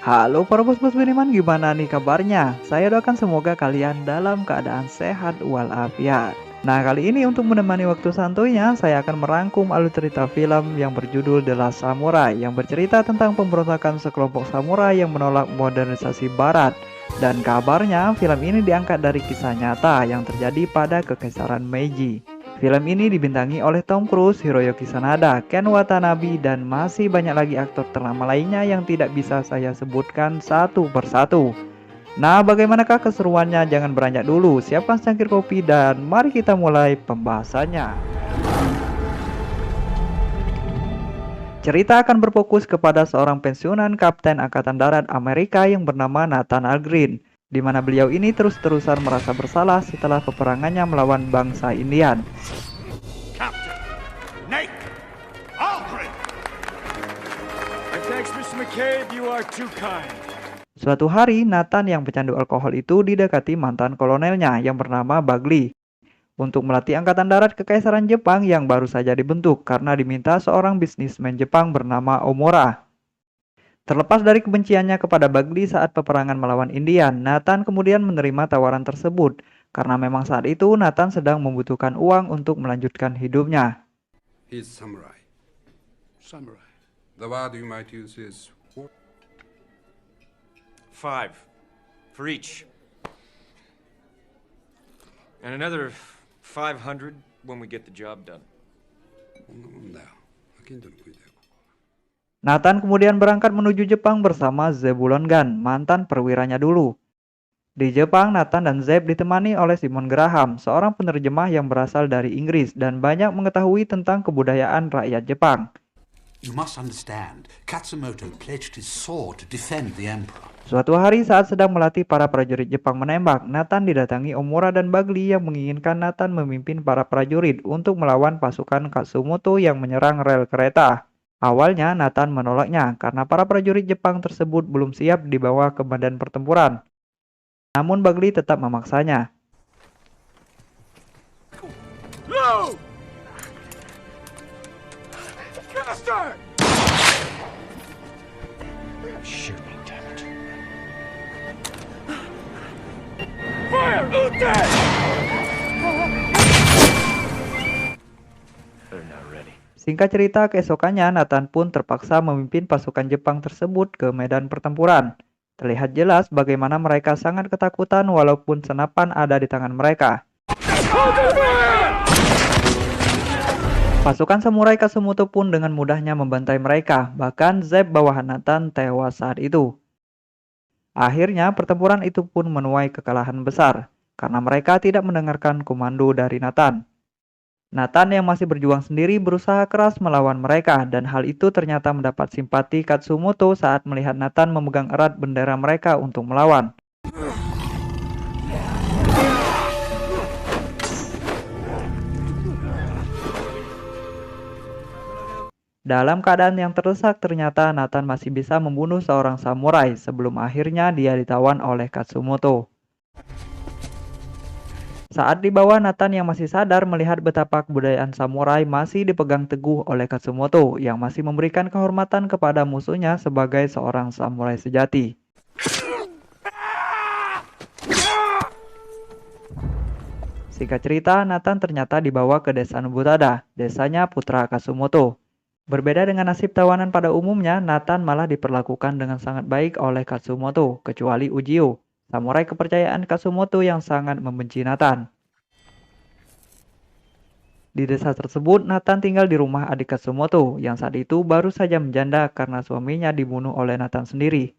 Halo para bos-bos Buniman, gimana nih kabarnya? Saya doakan semoga kalian dalam keadaan sehat walafiat. Nah, kali ini untuk menemani waktu santuйnya, saya akan merangkum alur cerita film yang berjudul The Last Samurai yang bercerita tentang pemberontakan sekelompok samurai yang menolak modernisasi barat. Dan kabarnya film ini diangkat dari kisah nyata yang terjadi pada Kekaisaran Meiji. Film ini dibintangi oleh Tom Cruise, Hiroyuki Sanada, Ken Watanabe, dan masih banyak lagi aktor ternama lainnya yang tidak bisa saya sebutkan satu persatu. Nah, bagaimanakah keseruannya? Jangan beranjak dulu, siapkan secangkir kopi dan mari kita mulai pembahasannya. Cerita akan berfokus kepada seorang pensiunan Kapten Angkatan Darat Amerika yang bernama Nathan Algren, di mana beliau ini terus-terusan merasa bersalah setelah peperangannya melawan bangsa Indian. Captain Nate Algren. Thanks, Mr. McCabe. You are too kind. Suatu hari, Nathan yang pecandu alkohol itu didekati mantan kolonelnya yang bernama Bagley untuk melatih Angkatan Darat Kekaisaran Jepang yang baru saja dibentuk karena diminta seorang bisnismen Jepang bernama Omura. Terlepas dari kebenciannya kepada Bagley saat peperangan melawan Indian, Nathan kemudian menerima tawaran tersebut karena memang saat itu Nathan sedang membutuhkan uang untuk melanjutkan hidupnya. He's samurai. Samurai. The word you might use is 5 for each. And another 500 when we get the job done. Nathan kemudian berangkat menuju Jepang bersama Zebulon Gun, mantan perwiranya dulu. Di Jepang, Nathan dan Zeb ditemani oleh Simon Graham, seorang penerjemah yang berasal dari Inggris dan banyak mengetahui tentang kebudayaan rakyat Jepang. You must understand, Katsumoto pledged his sword to defend the emperor. Suatu hari saat sedang melatih para prajurit Jepang menembak, Nathan didatangi Omura dan Bagley yang menginginkan Nathan memimpin para prajurit untuk melawan pasukan Katsumoto yang menyerang rel kereta. Awalnya Nathan menolaknya karena para prajurit Jepang tersebut belum siap dibawa ke medan pertempuran. Namun Bagley tetap memaksanya. No! Faster! Shoot me, damn it. Fire! Ute! They're not ready. Singkat cerita, keesokannya Nathan pun terpaksa memimpin pasukan Jepang tersebut ke medan pertempuran. Terlihat jelas bagaimana mereka sangat ketakutan walaupun senapan ada di tangan mereka. Pasukan samurai Katsumoto pun dengan mudahnya membantai mereka, bahkan Zeb bawahan Nathan tewas saat itu. Akhirnya pertempuran itu pun menuai kekalahan besar, karena mereka tidak mendengarkan komando dari Nathan. Nathan yang masih berjuang sendiri berusaha keras melawan mereka dan hal itu ternyata mendapat simpati Katsumoto saat melihat Nathan memegang erat bendera mereka untuk melawan. Dalam keadaan yang terdesak, ternyata Nathan masih bisa membunuh seorang samurai sebelum akhirnya dia ditawan oleh Katsumoto. Saat dibawa, Nathan yang masih sadar melihat betapa kebudayaan samurai masih dipegang teguh oleh Katsumoto yang masih memberikan kehormatan kepada musuhnya sebagai seorang samurai sejati. Singkat cerita, Nathan ternyata dibawa ke desa Nobutada, desanya putra Katsumoto. Berbeda dengan nasib tawanan pada umumnya, Nathan malah diperlakukan dengan sangat baik oleh Katsumoto, kecuali Ujio, samurai kepercayaan Katsumoto yang sangat membenci Nathan. Di desa tersebut, Nathan tinggal di rumah adik Katsumoto, yang saat itu baru saja menjanda karena suaminya dibunuh oleh Nathan sendiri.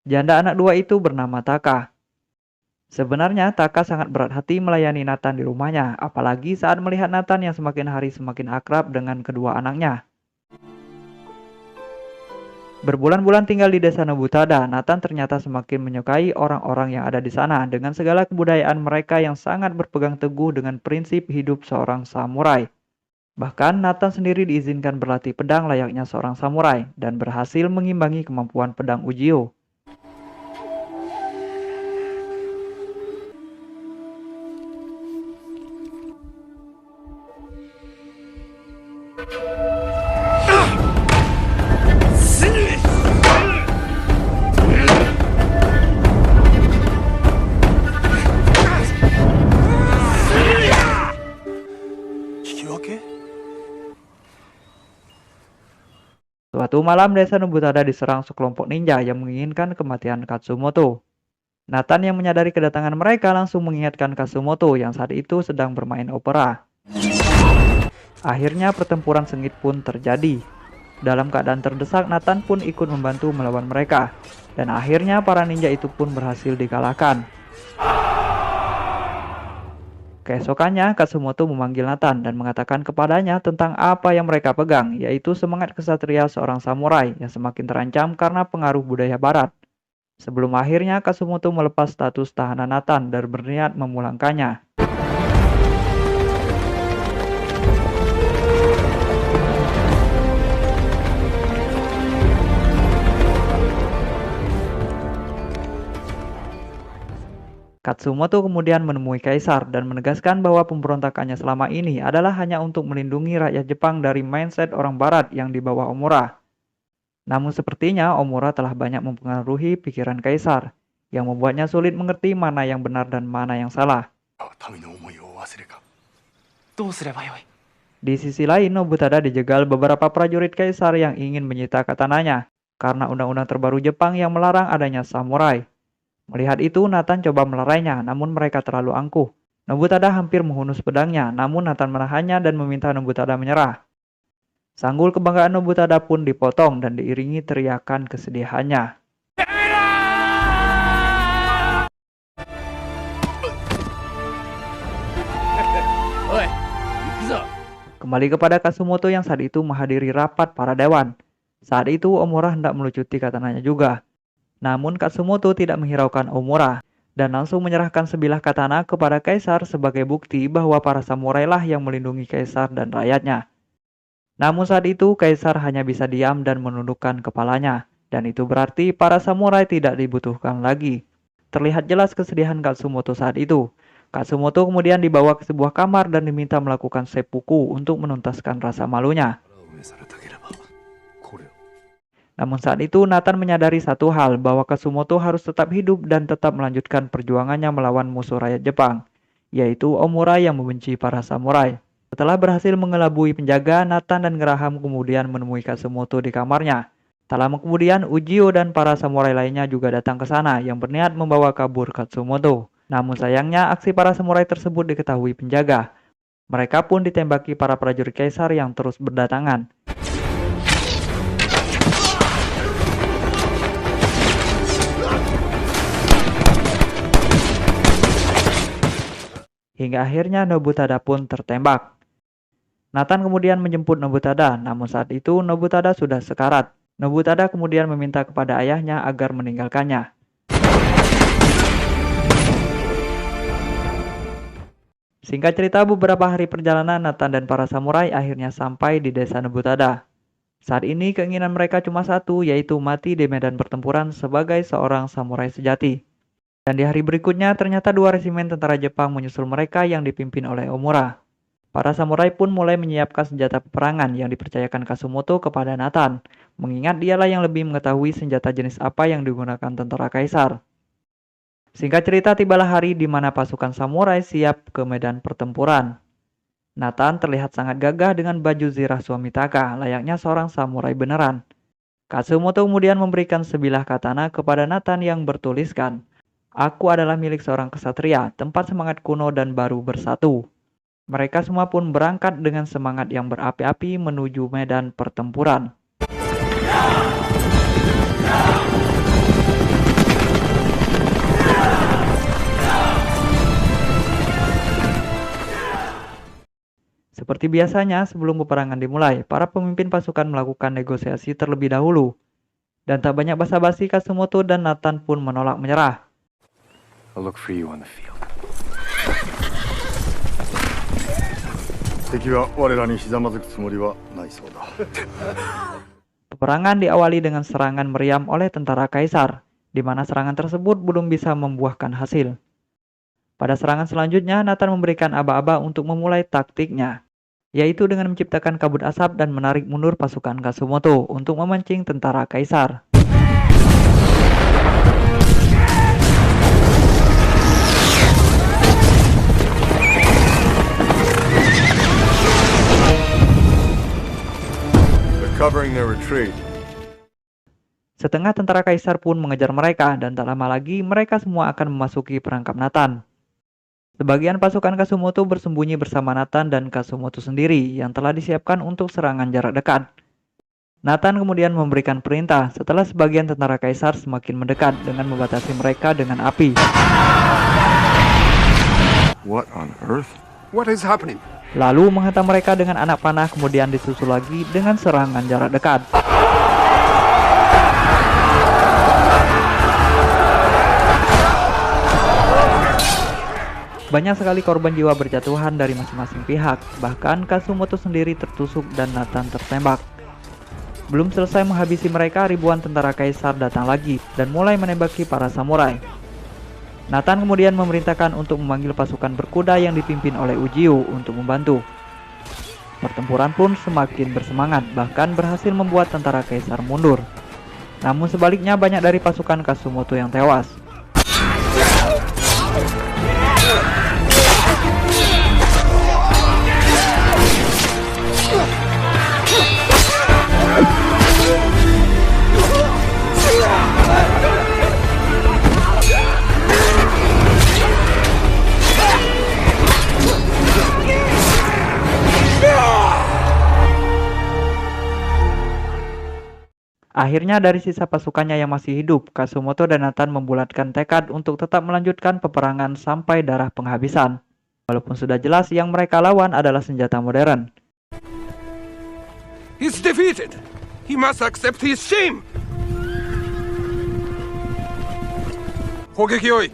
Janda anak dua itu bernama Taka. Sebenarnya, Taka sangat berat hati melayani Nathan di rumahnya, apalagi saat melihat Nathan yang semakin hari semakin akrab dengan kedua anaknya. Berbulan-bulan tinggal di desa Nobutada, Nathan ternyata semakin menyukai orang-orang yang ada di sana dengan segala kebudayaan mereka yang sangat berpegang teguh dengan prinsip hidup seorang samurai. Bahkan Nathan sendiri diizinkan berlatih pedang layaknya seorang samurai dan berhasil mengimbangi kemampuan pedang Ujio. Suatu malam desa Nobutada diserang sekelompok ninja yang menginginkan kematian Katsumoto. Nathan yang menyadari kedatangan mereka langsung mengingatkan Katsumoto yang saat itu sedang bermain opera. Akhirnya pertempuran sengit pun terjadi. Dalam keadaan terdesak, Nathan pun ikut membantu melawan mereka. Dan akhirnya para ninja itu pun berhasil dikalahkan. Keesokannya, Katsumoto memanggil Nathan dan mengatakan kepadanya tentang apa yang mereka pegang, yaitu semangat kesatria seorang samurai yang semakin terancam karena pengaruh budaya barat. Sebelum akhirnya Katsumoto melepas status tahanan Nathan dan berniat memulangkannya. Katsumoto kemudian menemui Kaisar dan menegaskan bahwa pemberontakannya selama ini adalah hanya untuk melindungi rakyat Jepang dari mindset orang barat yang di bawah Omura. Namun sepertinya Omura telah banyak mempengaruhi pikiran Kaisar, yang membuatnya sulit mengerti mana yang benar dan mana yang salah. Di sisi lain, Nobutada dijegal beberapa prajurit Kaisar yang ingin menyita katananya, karena undang-undang terbaru Jepang yang melarang adanya samurai. Melihat itu, Nathan coba melerainya, namun mereka terlalu angkuh. Nobutada hampir menghunus pedangnya, namun Nathan menahannya dan meminta Nobutada menyerah. Sanggul kebanggaan Nobutada pun dipotong dan diiringi teriakan kesedihannya. Kembali kepada Katsumoto yang saat itu menghadiri rapat para dewan. Saat itu Omura hendak melucuti katananya juga. Namun Katsumoto tidak menghiraukan Omura dan langsung menyerahkan sebilah katana kepada Kaisar sebagai bukti bahwa para samurai lah yang melindungi Kaisar dan rakyatnya. Namun saat itu Kaisar hanya bisa diam dan menundukkan kepalanya, dan itu berarti para samurai tidak dibutuhkan lagi. Terlihat jelas kesedihan Katsumoto saat itu. Katsumoto kemudian dibawa ke sebuah kamar dan diminta melakukan seppuku untuk menuntaskan rasa malunya. Namun saat itu Nathan menyadari satu hal, bahwa Katsumoto harus tetap hidup dan tetap melanjutkan perjuangannya melawan musuh rakyat Jepang, yaitu Omura yang membenci para samurai. Setelah berhasil mengelabui penjaga, Nathan dan Graham kemudian menemui Katsumoto di kamarnya. Tak lama kemudian, Ujio dan para samurai lainnya juga datang ke sana yang berniat membawa kabur Katsumoto. Namun sayangnya aksi para samurai tersebut diketahui penjaga. Mereka pun ditembaki para prajurit Kaisar yang terus berdatangan. Hingga akhirnya Nobutada pun tertembak. Nathan kemudian menjemput Nobutada, namun saat itu Nobutada sudah sekarat. Nobutada kemudian meminta kepada ayahnya agar meninggalkannya. Singkat cerita, beberapa hari perjalanan Nathan dan para samurai akhirnya sampai di desa Nobutada. Saat ini keinginan mereka cuma satu, yaitu mati di medan pertempuran sebagai seorang samurai sejati. Dan di hari berikutnya ternyata 2 resimen tentara Jepang menyusul mereka yang dipimpin oleh Omura. Para samurai pun mulai menyiapkan senjata peperangan yang dipercayakan Katsumoto kepada Nathan, mengingat dialah yang lebih mengetahui senjata jenis apa yang digunakan tentara Kaisar. Singkat cerita, tibalah hari di mana pasukan samurai siap ke medan pertempuran. Nathan terlihat sangat gagah dengan baju zirah Swamitaka, layaknya seorang samurai beneran. Katsumoto kemudian memberikan sebilah katana kepada Nathan yang bertuliskan, "Aku adalah milik seorang kesatria, tempat semangat kuno dan baru bersatu." Mereka semua pun berangkat dengan semangat yang berapi-api menuju medan pertempuran. Seperti biasanya, sebelum peperangan dimulai, para pemimpin pasukan melakukan negosiasi terlebih dahulu. Dan tak banyak basa-basi, Katsumoto dan Nathan pun menolak menyerah. I'll look for you on the field. Peperangan diawali dengan serangan meriam oleh tentara Kaisar, di mana serangan tersebut belum bisa membuahkan hasil. Pada serangan selanjutnya, Nathan memberikan aba-aba untuk memulai taktiknya, yaitu dengan menciptakan kabut asap dan menarik mundur pasukan Katsumoto untuk memancing tentara Kaisar. Covering their retreat. Setengah tentara kaisar pun mengejar mereka dan tak lama lagi mereka semua akan memasuki perangkap Nathan. Sebagian pasukan Kasumoto bersembunyi bersama Nathan dan Kasumoto sendiri yang telah disiapkan untuk serangan jarak dekat. Nathan kemudian memberikan perintah setelah sebagian tentara kaisar semakin mendekat dengan membatasi mereka dengan api. What on earth? What is happening? Lalu menghantam mereka dengan anak panah, kemudian disusul lagi dengan serangan jarak dekat. Banyak sekali korban jiwa berjatuhan dari masing-masing pihak, bahkan Kasumoto sendiri tertusuk dan Nathan tertembak. Belum selesai menghabisi mereka, ribuan tentara kaisar datang lagi dan mulai menembaki para samurai. Nathan kemudian memerintahkan untuk memanggil pasukan berkuda yang dipimpin oleh Ujiyo untuk membantu. Pertempuran pun semakin bersemangat, bahkan berhasil membuat tentara kaisar mundur. Namun sebaliknya banyak dari pasukan Kasumoto yang tewas. Akhirnya dari sisa pasukannya yang masih hidup, Kasumoto dan Nathan membulatkan tekad untuk tetap melanjutkan peperangan sampai darah penghabisan. Walaupun sudah jelas yang mereka lawan adalah senjata modern. He's defeated. He must accept his shame. Hogeki-oi!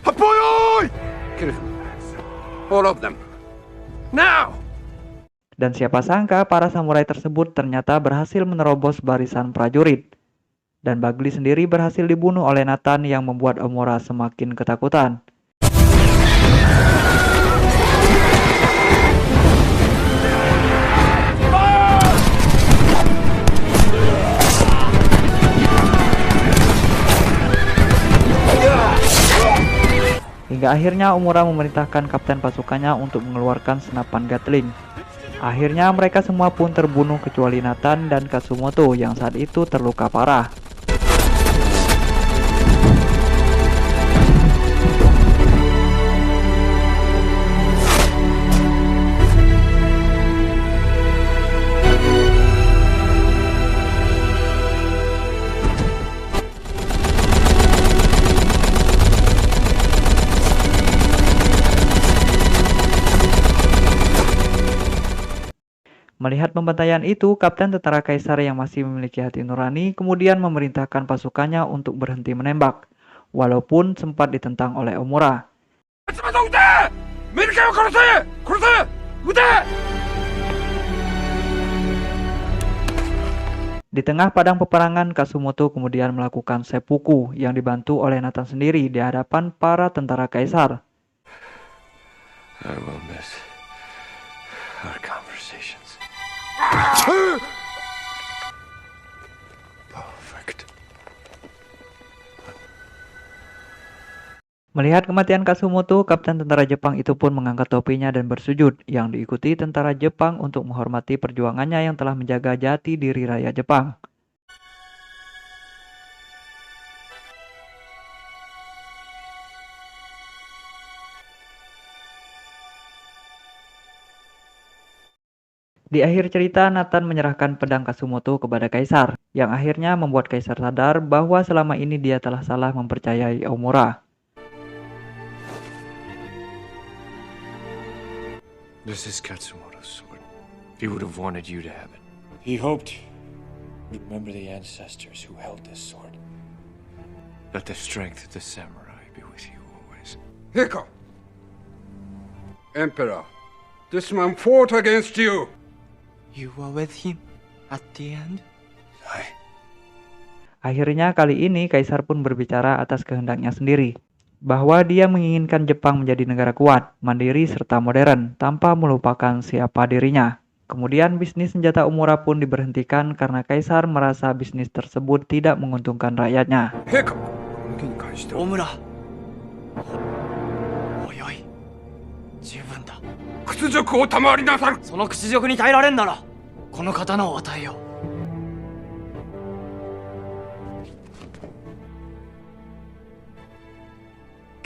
Happoi-oi! Kill him. All of them. Now! Dan siapa sangka para samurai tersebut ternyata berhasil menerobos barisan prajurit. Dan Bagli sendiri berhasil dibunuh oleh Nathan yang membuat Omura semakin ketakutan. Hingga akhirnya Omura memerintahkan kapten pasukannya untuk mengeluarkan senapan Gatling. Akhirnya mereka semua pun terbunuh kecuali Nathan dan Kasumoto yang saat itu terluka parah. Melihat pembantaian itu, kapten tentara kaisar yang masih memiliki hati nurani kemudian memerintahkan pasukannya untuk berhenti menembak, walaupun sempat ditentang oleh Omura. Di tengah padang peperangan, Kasumoto kemudian melakukan seppuku yang dibantu oleh Nathan sendiri di hadapan para tentara kaisar. I will miss our conversations. Perfect. Melihat kematian Kasumoto, kapten tentara Jepang itu pun mengangkat topinya dan bersujud, yang diikuti tentara Jepang untuk menghormati perjuangannya yang telah menjaga jati diri rakyat Jepang. Di akhir cerita, Nathan menyerahkan pedang Kasumoto kepada kaisar, yang akhirnya membuat kaisar sadar bahwa selama ini dia telah salah mempercayai Omura. This is Katsumoto's sword. He would have wanted you to have it. He hoped you'd remember the ancestors who held this sword. Let the strength of the samurai be with you always. Hiko! Emperor, this man fought against you. You were with him at the end? Akhirnya kali ini kaisar pun berbicara atas kehendaknya sendiri, bahwa dia menginginkan Jepang menjadi negara kuat, mandiri, serta modern, tanpa melupakan siapa dirinya. Kemudian bisnis senjata Omura pun diberhentikan karena kaisar merasa bisnis tersebut tidak menguntungkan rakyatnya. Hiko! Omura! Oyoi. Jubun da. 屈辱を賜りなさる。その屈辱に耐えられんなら、この刀を与えよう。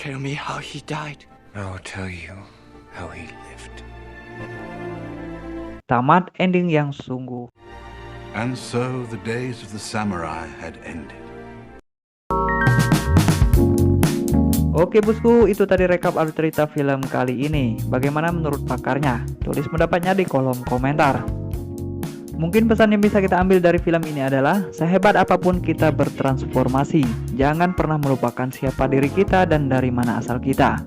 Tell me how he died. I'll tell you how he lived. Tamat ending yang sungguh. And so the days of the samurai had ended. Oke bosku, itu tadi rekap alur cerita film kali ini. Bagaimana menurut pakarnya? Tulis pendapatnya di kolom komentar. Mungkin pesan yang bisa kita ambil dari film ini adalah, sehebat apapun kita bertransformasi, jangan pernah melupakan siapa diri kita dan dari mana asal kita.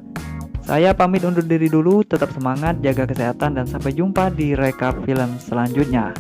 Saya pamit undur diri dulu, tetap semangat, jaga kesehatan, dan sampai jumpa di rekap film selanjutnya.